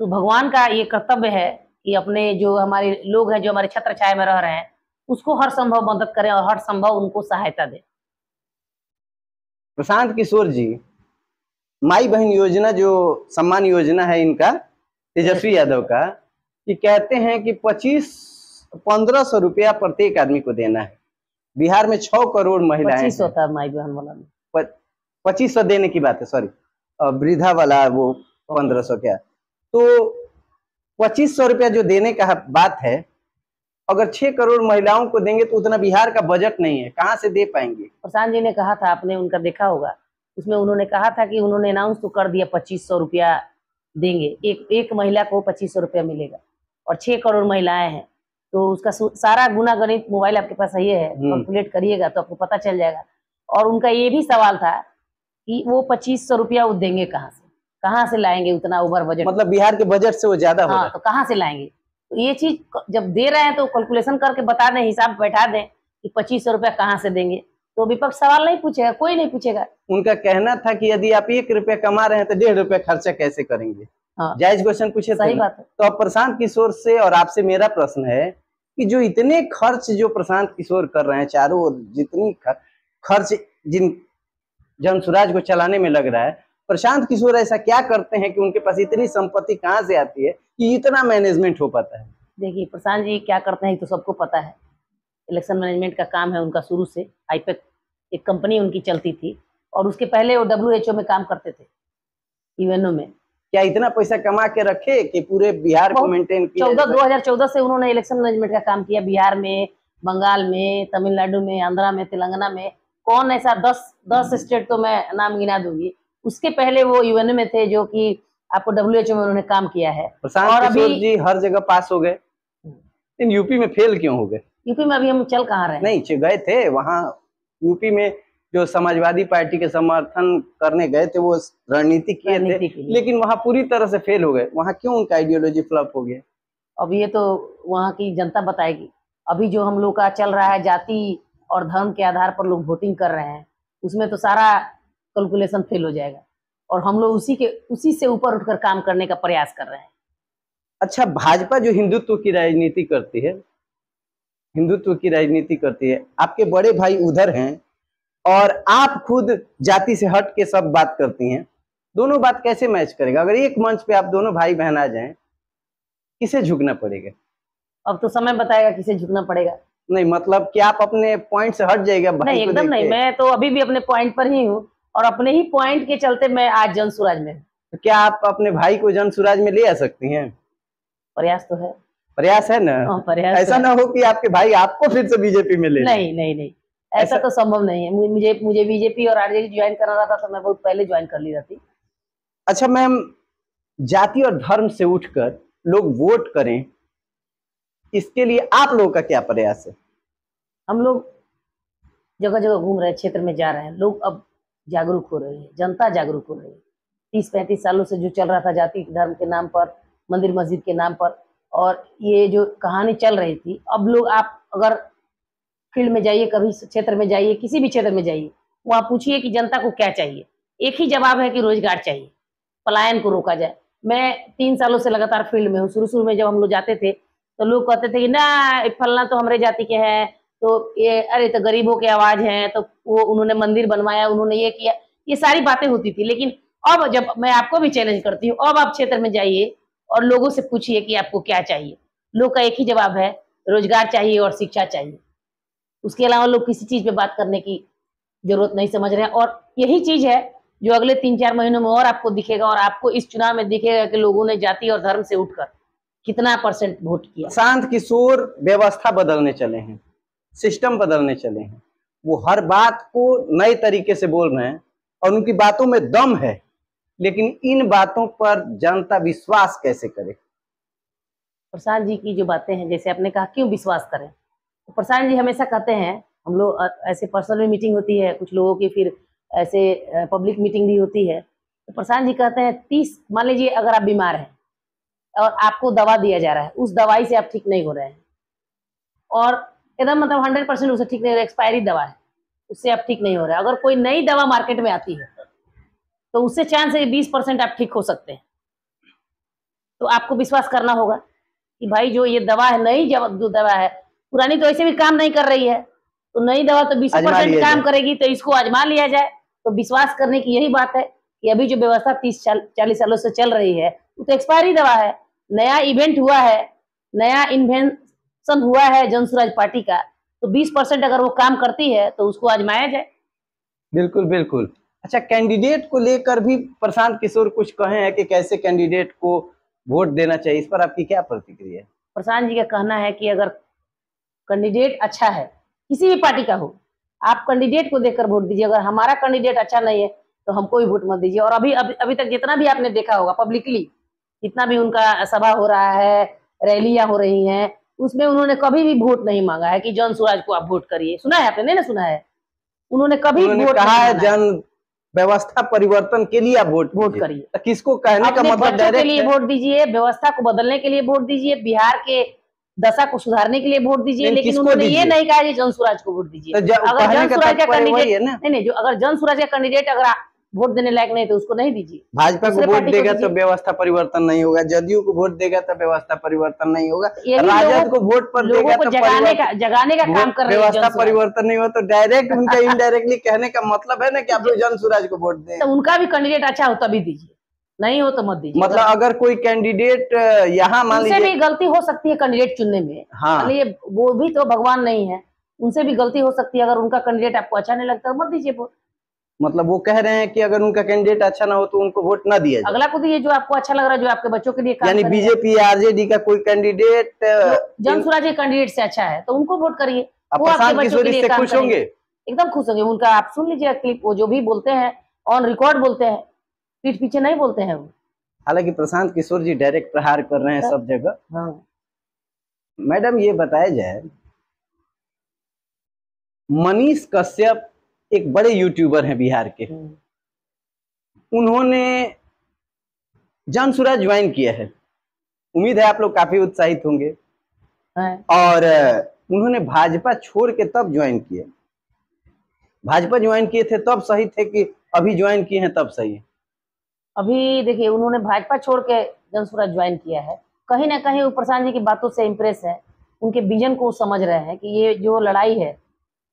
तो भगवान का ये कर्तव्य है कि अपने जो हमारे लोग हैं, जो हमारे छत्र छाया में रह रहे हैं, उसको हर संभव मदद करें और हर संभव उनको सहायता दें। प्रशांत किशोर जी, माई बहन योजना जो सम्मान योजना है इनका, तेजस्वी यादव का, कि कहते हैं कि 1500 रुपया प्रत्येक आदमी को देना है। बिहार में 6 करोड़ महिलाएं 2500 था माई बहन वाला में। 2500 देने की बात है, सॉरी, वृद्धा वाला वो 1500 क्या, तो 2500 रुपया जो देने का बात है, अगर 6 करोड़ महिलाओं को देंगे तो उतना बिहार का बजट नहीं है, कहाँ से दे पाएंगे। प्रशांत जी ने कहा था, आपने उनका देखा होगा, उसमें उन्होंने कहा था कि उन्होंने अनाउंस तो कर दिया 2500 रुपया देंगे, एक महिला को 2500 रुपया मिलेगा, और 6 करोड़ महिलाएं हैं, तो उसका सारा गुना गणित मोबाइल आपके पास ये है, कैलकुलेट करिएगा तो आपको पता चल जाएगा। और उनका ये भी सवाल था कि वो 2500 रुपया वो देंगे कहाँ से लाएंगे उतना ओवर बजट, मतलब बिहार के बजट से वो ज्यादा हो रहा है। तो कहाँ से लाएंगे। तो ये चीज जब दे रहे हैं तो कैलकुलेशन करके बता दें, हिसाब बैठा दें कि 2500 रुपया कहाँ से देंगे, तो विपक्ष सवाल नहीं पूछेगा, कोई नहीं पूछेगा। उनका कहना था कि यदि आप 1 रुपया कमा रहे हैं तो 1.5 रुपया खर्चा कैसे करेंगे। जायज क्वेश्चन पूछे थे। सही बात है। तो अब प्रशांत किशोर से और आपसे मेरा प्रश्न है कि जो इतने खर्च जो प्रशांत किशोर कर रहे हैं, चारों ओर जितनी खर्च जिन जनसुराज को चलाने में लग रहा है, प्रशांत किशोर ऐसा क्या करते हैं कि उनके पास इतनी संपत्ति कहाँ से आती है कि इतना मैनेजमेंट हो पाता है। देखिए प्रशांत जी क्या करते हैं तो सबको पता है, इलेक्शन मैनेजमेंट का काम है उनका शुरू से। आईपैक एक कंपनी उनकी चलती थी, और उसके पहले वो WHO में काम करते थे, यूएनओ में। क्या इतना पैसा कमा के रखे कि पूरे बिहार को मेंटेन किया? 2014 से उन्होंने इलेक्शन मैनेजमेंट का काम किया, बिहार में, बंगाल में, तमिलनाडु में, आंध्रा में, तेलंगाना में। कौन ऐसा 10 स्टेट तो मैं नाम गिना दूंगी। उसके पहले वो यूएनओ में थे, जो कि आपको WHO में उन्होंने काम किया है। प्रशांत किशोर जी हर जगह पास हो गए, इन यूपी में फेल क्यों हो गए? यूपी में अभी हम चल कहाँ रहे हैं? नहीं, गए थे वहाँ यूपी में, जो समाजवादी पार्टी के समर्थन करने गए थे, वो रणनीति किए थे, लेकिन वहाँ पूरी तरह से फेल हो गए। वहाँ क्यों उनका आइडियोलॉजी फ्लॉप हो गया? अब ये तो वहाँ की जनता बताएगी। अभी जो हम लोग का चल रहा है, जाति और धर्म के आधार पर लोग वोटिंग कर रहे हैं, उसमें तो सारा कैलकुलेशन फेल हो जाएगा, और हम लोग उसी से ऊपर उठकर काम करने का प्रयास कर रहे हैं। अच्छा, भाजपा जो हिंदुत्व की राजनीति करती है, आपके बड़े भाई उधर हैं और आप खुद जाति से हट के सब बात करती हैं, दोनों बात कैसे मैच करेगा? अगर एक मंच पे आप दोनों भाई बहन आ जाएं, किसे झुकना पड़ेगा? अब तो समय बताएगा किसे झुकना पड़ेगा। नहीं, मतलब कि आप अपने पॉइंट से हट जाएगा? नहीं, एकदम नहीं, मैं तो अभी भी अपने पॉइंट पर ही हूँ, और अपने ही पॉइंट के चलते मैं आज जनसुराज में हूँ। तो क्या आप अपने भाई को जनसुराज में ले आ सकती हैं? प्रयास तो है। प्रयास है ना? प्रयास ऐसा ना हो कि आपके भाई आपको फिर से बीजेपी में ले। नहीं, ऐसा तो संभव नहीं है। मुझे बीजेपी और आरजेडी ज्वाइन करना था तो मैं बहुत पहले ज्वाइन कर ली थी। अच्छा मैम, जाति और धर्म से उठकर लोग वोट करें, इसके लिए आप लोगों का क्या प्रयास है? हम लोग जगह जगह घूम रहे हैं, क्षेत्र में जा रहे हैं, लोग अब जागरूक हो रहे हैं, जनता जागरूक हो रही है। 30-35 सालों से जो चल रहा था जाति धर्म के नाम पर, मंदिर मस्जिद के नाम पर, और ये जो कहानी चल रही थी, अब लोग, आप अगर फील्ड में जाइए, कभी क्षेत्र में जाइए, किसी भी क्षेत्र में जाइए, वहाँ पूछिए कि जनता को क्या चाहिए, एक ही जवाब है कि रोजगार चाहिए, पलायन को रोका जाए। मैं 3 सालों से लगातार फील्ड में हूँ। शुरू में जब हम लोग जाते थे तो लोग कहते थे कि ना, फलना तो हमारे जाति के हैं, तो ये अरे तो गरीबों की आवाज है, तो वो उन्होंने मंदिर बनवाया, उन्होंने ये किया, ये सारी बातें होती थी। लेकिन अब जब मैं आपको भी चैलेंज करती हूँ, अब आप क्षेत्र में जाइए और लोगों से पूछिए कि आपको क्या चाहिए। लोग का एक ही जवाब है, रोजगार चाहिए और शिक्षा चाहिए। उसके अलावा लोग किसी चीज पे बात करने की जरूरत नहीं समझ रहे हैं। और यही चीज है जो अगले 3-4 महीनों में और आपको दिखेगा, और आपको इस चुनाव में दिखेगा कि लोगों ने जाति और धर्म से उठकर कितना % वोट किया। प्रशांत किशोर व्यवस्था बदलने चले हैं, सिस्टम बदलने चले हैं, वो हर बात को नए तरीके से बोल रहे हैं और उनकी बातों में दम है, लेकिन इन बातों पर जनता विश्वास कैसे करे? प्रशांत जी की जो बातें हैं, जैसे आपने कहा क्यों विश्वास करें, तो प्रशांत जी हमेशा कहते हैं, हम लोग ऐसे पर्सनल मीटिंग होती है कुछ लोगों की, फिर ऐसे पब्लिक मीटिंग भी होती है, तो प्रशांत जी कहते हैं 30, मान लीजिए अगर आप बीमार हैं और आपको दवा दिया जा रहा है, उस दवाई से आप ठीक नहीं हो रहे हैं, और एकदम मतलब 100% उससे ठीक नहीं हो रहा, एक्सपायरी दवा है, उससे आप ठीक नहीं हो रहा है। अगर कोई नई दवा मार्केट में आती है तो उससे चांस है 20% आप ठीक हो सकते हैं। तो आपको विश्वास करना होगा कि भाई जो ये दवा है, नई जो दवा है, पुरानी तो ऐसे भी काम नहीं कर रही है, तो नई दवा तो 20% काम करेगी, तो इसको आजमा लिया जाए। तो विश्वास करने की यही बात है कि अभी जो व्यवस्था 30-40 सालों से चल रही है, वो तो एक्सपायरी दवा है, नया इवेंट हुआ है, नया इन्वेंशन हुआ है जन स्वराज पार्टी का, तो 20% अगर वो काम करती है तो उसको आजमाया जाए। बिल्कुल बिल्कुल। अच्छा, कैंडिडेट को लेकर भी प्रशांत किशोर कुछ कहे हैं कि कैसे कैंडिडेट को वोट देना चाहिए, इस पर आपकी क्या प्रतिक्रिया है? प्रशांत जी का कहना है कि अगर कैंडिडेट अच्छा है, किसी भी पार्टी का हो, आप कैंडिडेट को देखकर वोट दीजिए। अगर हमारा कैंडिडेट अच्छा नहीं है तो हमको ही वोट मत दीजिए। और अभी तक जितना भी आपने देखा होगा पब्लिकली, जितना भी उनका सभा हो रहा है, रैलियां हो रही हैं, उसमें उन्होंने कभी भी वोट नहीं मांगा है कि जन स्वराज को आप वोट करिए। सुना है आपने? नहीं ना सुना है? उन्होंने कभी उन्होंने वोट कहा नहीं है मांगा है। जन व्यवस्था परिवर्तन के लिए आप वोट वोट कीजिए। करिए, तो किसको कहने का अपने मतलब बच्चों के डायरेक्ट लिए है? वोट दीजिए, व्यवस्था को बदलने के लिए वोट दीजिए, बिहार के दशा को सुधारने के लिए वोट दीजिए। लेकिन लेकिन किसको उन्होंने ये दीजिए? नहीं कहा कि जन स्वराज को वोट दीजिए। तो अगर कहने जन का स्वराज का तात्पर्य वही है कैंडिडेट ना। नहीं, जो अगर जन स्वराज का कैंडिडेट अगर वोट देने लायक नहीं तो उसको नहीं दीजिए, भाजपा को दूसरे वोट पार्टी को देगा तो दीजिए। व्यवस्था परिवर्तन नहीं होगा, जदयू को वोट देगा तो व्यवस्था परिवर्तन नहीं होगा, यही राजद को वोट पर लोगों देगा को तो जगाने का काम कर रही है व्यवस्था जन स्वराज। परिवर्तन नहीं हुआ। तो डायरेक्ट उनका इनडायरेक्टली कहने का मतलब है ना कि आप लोग जन स्वराज को वोट दें। तो उनका भी कैंडिडेट अच्छा हो तभी दीजिए, नहीं हो तो मत दीजिए। मतलब अगर कोई कैंडिडेट यहाँ मान उनसे लीजिए, भी गलती हो सकती है कैंडिडेट चुनने में। हाँ, मान लीजिए वो भी तो भगवान नहीं है, उनसे भी गलती हो सकती है। अगर उनका कैंडिडेट आपको अच्छा नहीं लगता तो मत दीजिए वोट। मतलब वो कह रहे हैं कि अगर उनका कैंडिडेट अच्छा ना हो तो उनको वोट ना दिया जाए। अगला को दीजिए जो आपको अच्छा लग रहा है, जो आपके बच्चों के लिए काम यानी करेगा। बीजेपी आरजेडी का कोई कैंडिडेट जो जन स्वराज के कैंडिडेट से अच्छा है तो उनको वोट करिए, वो आपके प्रशांत बच्चों किशोर के लिए इससे काम खुश करेंगे। होंगे? एकदम खुश होंगे। उनका आप सुन लीजिए क्लिप, वो जो भी बोलते हैं ऑन रिकॉर्ड बोलते हैं, पीठ पीछे नहीं बोलते हैं वो। हालांकि प्रशांत किशोर जी डायरेक्ट प्रहार कर रहे हैं सब जगह। हाँ। मैडम ये बताया जाए, मनीष कश्यप एक बड़े यूट्यूबर हैं बिहार के, उन्होंने जन स्वराज ज्वाइन किया है। उम्मीद है आप लोग काफी उत्साहित होंगे। और उन्होंने भाजपा छोड़ के तब ज्वाइन किया। भाजपा ज्वाइन किए थे तब सही थे कि अभी ज्वाइन किए हैं तब सही है? अभी देखिए, उन्होंने भाजपा छोड़ के जन स्वराज ज्वाइन किया है। कहीं ना कहीं वो प्रशांत जी की बातों से इम्प्रेस है, उनके विजन को समझ रहे हैं कि ये जो लड़ाई है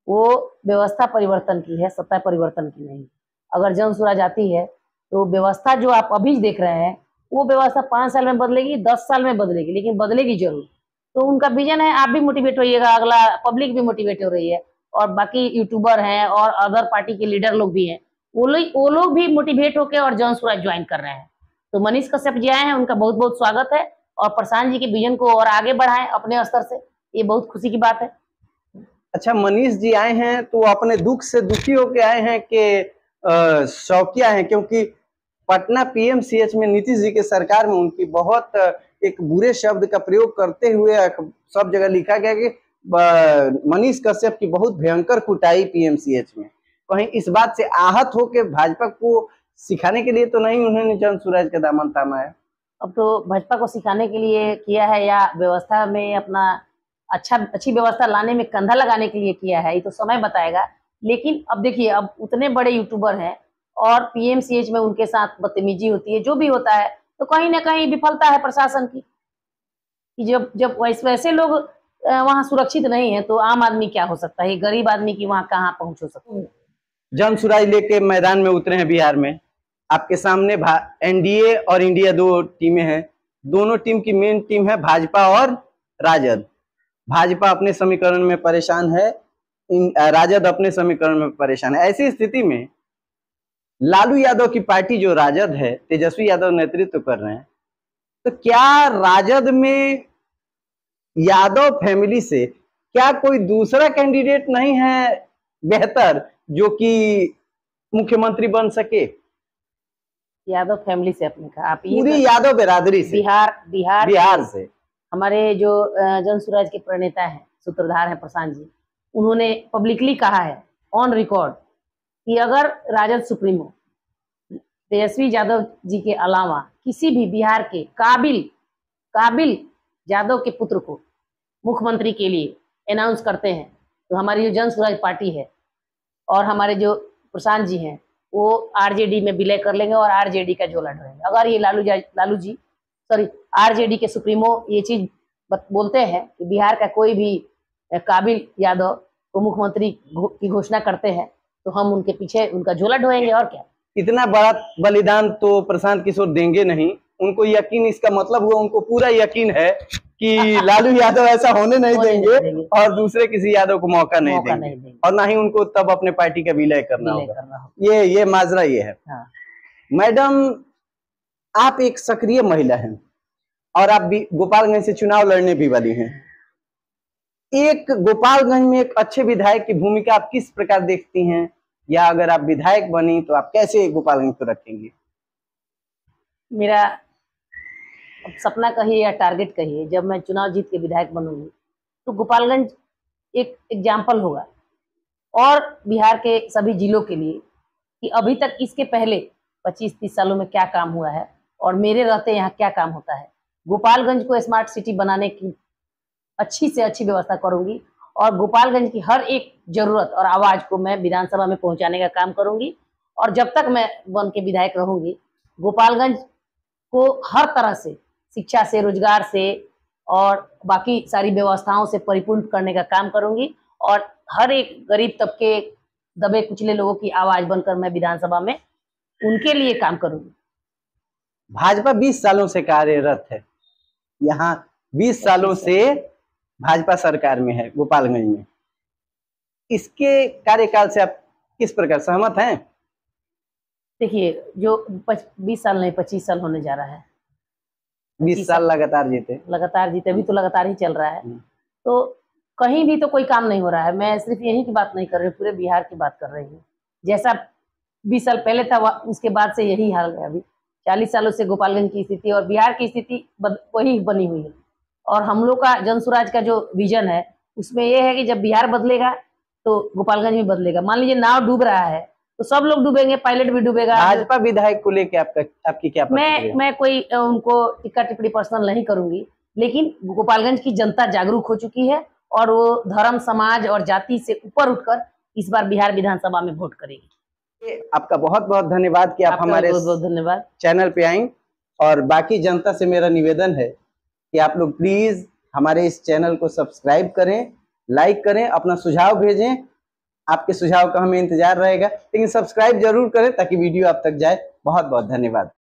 वो व्यवस्था परिवर्तन की है, सत्ता परिवर्तन की नहीं। अगर जन स्वराज आती है तो व्यवस्था जो आप अभी देख रहे हैं वो व्यवस्था 5 साल में बदलेगी, 10 साल में बदलेगी, लेकिन बदलेगी जरूर। तो उनका विजन है, आप भी मोटिवेट होइएगा, अगला पब्लिक भी मोटिवेट हो रही है, और बाकी यूट्यूबर हैं और अदर पार्टी के लीडर लोग भी हैं, वो लोग भी मोटिवेट होकर और जन स्वराज ज्वाइन कर रहे हैं। तो मनीष कश्यप जी आए हैं, उनका बहुत बहुत स्वागत है, और प्रशांत जी के विजन को और आगे बढ़ाएं अपने स्तर से, ये बहुत खुशी की बात है। अच्छा, मनीष जी आए हैं तो अपने दुख से दुखी होके आए हैं कि शौकिया हैं? क्योंकि पटना पीएमसीएच में नीतीश जी के सरकार में उनकी बहुत एक बुरे शब्द का प्रयोग करते हुए सब जगह लिखा गया कि मनीष कश्यप की बहुत भयंकर कुटाई पीएमसीएच में। कहीं इस बात से आहत हो के भाजपा को सिखाने के लिए तो नहीं उन्होंने जन स्वराज का दामन थामा है? अब तो भाजपा को सिखाने के लिए किया है या व्यवस्था में अपना अच्छी व्यवस्था लाने में कंधा लगाने के लिए किया है, ये तो समय बताएगा। लेकिन अब देखिए, अब उतने बड़े यूट्यूबर हैं और पीएमसीएच में उनके साथ बदतमीजी होती है, जो भी होता है, तो कहीं ना कहीं विफलता है प्रशासन की कि जब जब वैसे लोग वहां सुरक्षित नहीं है तो आम आदमी क्या हो सकता है, गरीब आदमी की वहां कहाँ पहुंच हो सकता है। जन स्वराज लेके मैदान में उतरे हैं बिहार में। आपके सामने एनडीए और इंडिया दो टीमें हैं। दोनों टीम की मेन टीम है भाजपा और राजद। भाजपा अपने समीकरण में परेशान है, राजद अपने समीकरण में परेशान है। ऐसी स्थिति में लालू यादव की पार्टी जो राजद है, तेजस्वी यादव नेतृत्व कर रहे हैं, तो क्या राजद में यादव फैमिली से क्या कोई दूसरा कैंडिडेट नहीं है बेहतर जो कि मुख्यमंत्री बन सके? यादव फैमिली से आपने कहा, आप पूरी यादव बिरादरी से, बिहार से हमारे जो जन स्वराज के प्रणेता हैं, सूत्रधार हैं प्रशांत जी, उन्होंने पब्लिकली कहा है ऑन रिकॉर्ड कि अगर राजद सुप्रीमो तेजस्वी यादव जी के अलावा किसी भी बिहार के काबिल यादव के पुत्र को मुख्यमंत्री के लिए अनाउंस करते हैं तो हमारी जो जन स्वराज पार्टी है और हमारे जो प्रशांत जी हैं वो आरजेडी में विलय कर लेंगे और आरजेडी का झोला ढोएंगे। अगर ये आरजेडी के सुप्रीमो ये चीज बोलते हैं कि बिहार का कोई भी काबिल यादव को मुख्यमंत्री की घोषणा करते हैं तो हम उनके पीछे उनका झोला ढोएंगे, और क्या। इतना बड़ा बलिदान तो प्रशांत किशोर देंगे नहीं, उनको यकीन, इसका मतलब हुआ उनको पूरा यकीन है कि लालू यादव ऐसा होने नहीं देंगे और दूसरे किसी यादव को मौका नहीं देंगे और ना ही उनको तब अपने पार्टी का विलय करना होगा। ये माजरा ये है। हाँ। मैडम, आप एक सक्रिय महिला हैं और आप भी गोपालगंज से चुनाव लड़ने भी वाली हैं। एक गोपालगंज में एक अच्छे विधायक की भूमिका आप किस प्रकार देखती हैं, या अगर आप विधायक बनी तो आप कैसे गोपालगंज को रखेंगे? मेरा सपना कहिए या टारगेट कहिए, जब मैं चुनाव जीत के विधायक बनूंगी तो गोपालगंज एक एग्जाम्पल होगा और बिहार के सभी जिलों के लिए कि अभी तक इसके पहले 25-30 सालों में क्या काम हुआ है और मेरे रहते यहाँ क्या काम होता है। गोपालगंज को स्मार्ट सिटी बनाने की अच्छी से अच्छी व्यवस्था करूंगी और गोपालगंज की हर एक जरूरत और आवाज को मैं विधानसभा में पहुंचाने का काम करूंगी। और जब तक मैं बन के विधायक रहूंगी, गोपालगंज को हर तरह से, शिक्षा से, रोजगार से और बाकी सारी व्यवस्थाओं से परिपूर्ण करने का काम करूंगी और हर एक गरीब तबके, दबे कुचले लोगों की आवाज बनकर मैं विधानसभा में उनके लिए काम करूंगी। भाजपा 20 सालों से कार्यरत है, यहाँ 20 सालों से भाजपा सरकार में है गोपालगंज में। इसके कार्यकाल से आप किस प्रकार सहमत हैं? देखिए, जो 20 साल नहीं 25 साल होने जा रहा है, 20 साल लगातार जीते, अभी तो लगातार ही चल रहा है। तो कहीं भी तो कोई काम नहीं हो रहा है। मैं सिर्फ यहीं की बात नहीं कर रही हूँ, पूरे बिहार की बात कर रही हूँ। जैसा 20 साल पहले था उसके बाद से यही हाल है। अभी 40 सालों से गोपालगंज की स्थिति और बिहार की स्थिति वही बनी हुई है। और हम लोग का जनसुराज का जो विजन है उसमें यह है कि जब बिहार बदलेगा तो गोपालगंज भी बदलेगा। मान लीजिए नाव डूब रहा है तो सब लोग डूबेंगे, पायलट भी डूबेगा। भाजपा विधायक को लेके आपकी क्या प्रतिक्रिया? मैं कोई उनको टिक्का टिप्पणी पर्सनल नहीं करूंगी, लेकिन गोपालगंज की जनता जागरूक हो चुकी है और वो धर्म, समाज और जाति से ऊपर उठकर इस बार बिहार विधानसभा में वोट करेगी। आपका बहुत बहुत धन्यवाद कि आप हमारे बहुत धन्यवाद चैनल पे आई। और बाकी जनता से मेरा निवेदन है कि आप लोग प्लीज हमारे इस चैनल को सब्सक्राइब करें, लाइक करें, अपना सुझाव भेजें। आपके सुझाव का हमें इंतजार रहेगा, लेकिन सब्सक्राइब जरूर करें ताकि वीडियो आप तक जाए। बहुत बहुत धन्यवाद।